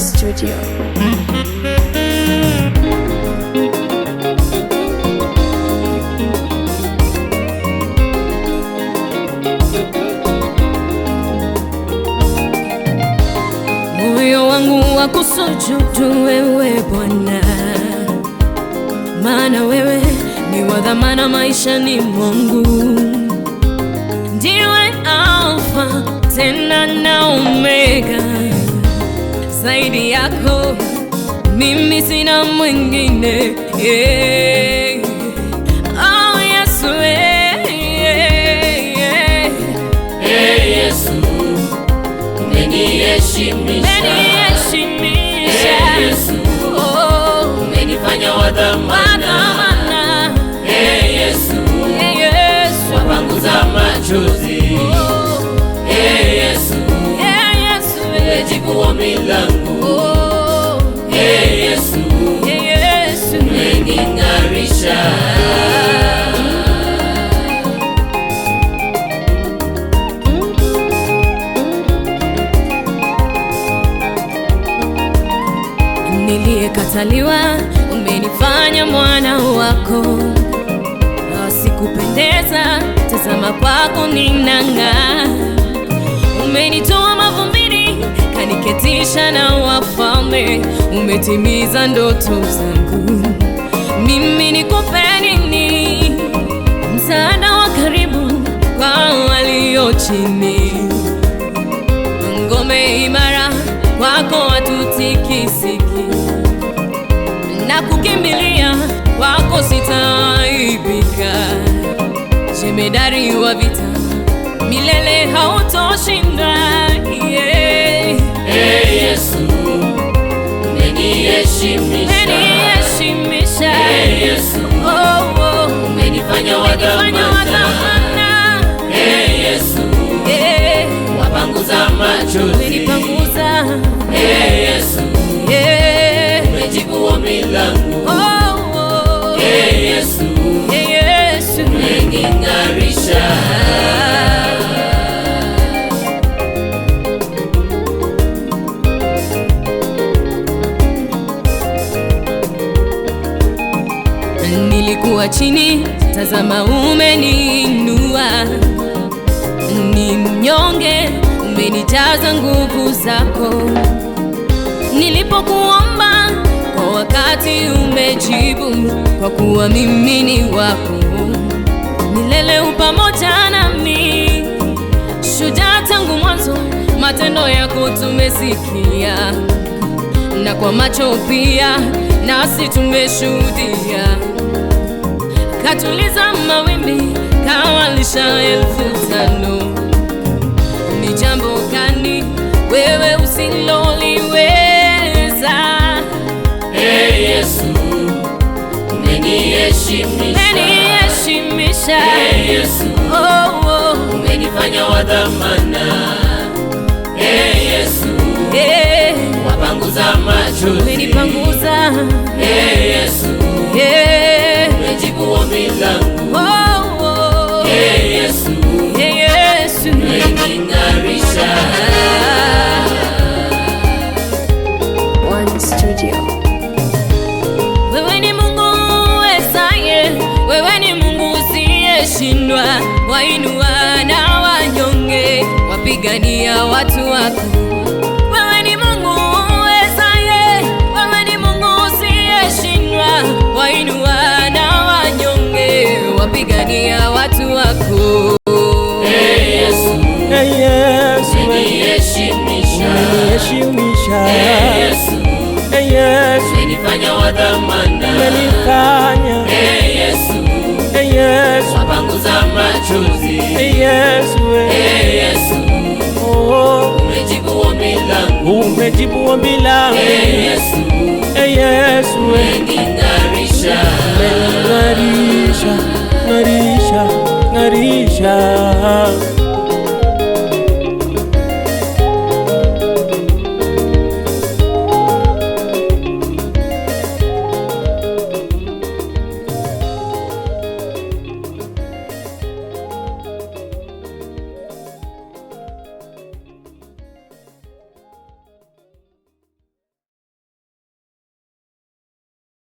Studio. Moyo wangu wa kusujudu wewe Bwana, maana wewe ni wa dhamana maishani mwangu. Ndiwe Alfa tena na Omega, zaidi yako mimi sina mwingine. Oh Yesu, Yesu umeniheshimisha, Yesu umenifanya wa dhamana, Yesu wapanguza machozi, Yesu umejibu ombi langu, Yesu umening'arisha. Niliyekataliwa umenifanya mwana wako, sikupendeza, tazama kwako ninang'aa. Umenitoa mavumbini kaniketisha na wafalme, umetimiza ndoto zangu. Mimi nikupe nini? Msaada wa karibu kwa walio chini, ngome imara kwako hatutikisiki, na kukimbilia kwako sitaaibika. Jemedari wa vita milele hautoshinda. Yesu umeniheshimisha, Yesu umenifanya wa dhamana, Yesu wapanguza machozi, Yesu umejibu ombi langu, Yesu umening'arisha. Nilikuwa chini, tazama umeniinua. Ni mnyonge, umenijaza nguvu zako. Nilipokuomba kwa wakati umejibu, kwa kuwa mimi ni wako. Milele upamoja nami, shujaa tangu mwanzo, matendo yako tumesikia, na kwa macho pia nasi tumeshuhudia. Katuliza mawimbi, kawalisha 5,000. Ni jambo gani wewe usiloliweza? Yesu umeniheshimisha, Yesu umenifanya wa dhamana, Yesu wapanguza machozi, Yesu umejibu ombi langu, Yesu umening'arisha. One Studio. Wewe ni Mungu wezaye, wewe ni Mungu usiyeshindwa, wainua na wanyonge, wapigania watu wako. Wewe ni Mungu wezaye, wewe ni Mungu usiyeshindwa, wainua na wanyonge, wapigania watu wako. Yesu umeniheshimisha, Yesu umenifanya wa dhamana, Yesu wapanguza machozi, Yesu umejibu ombi langu, Yesu umening'arisha.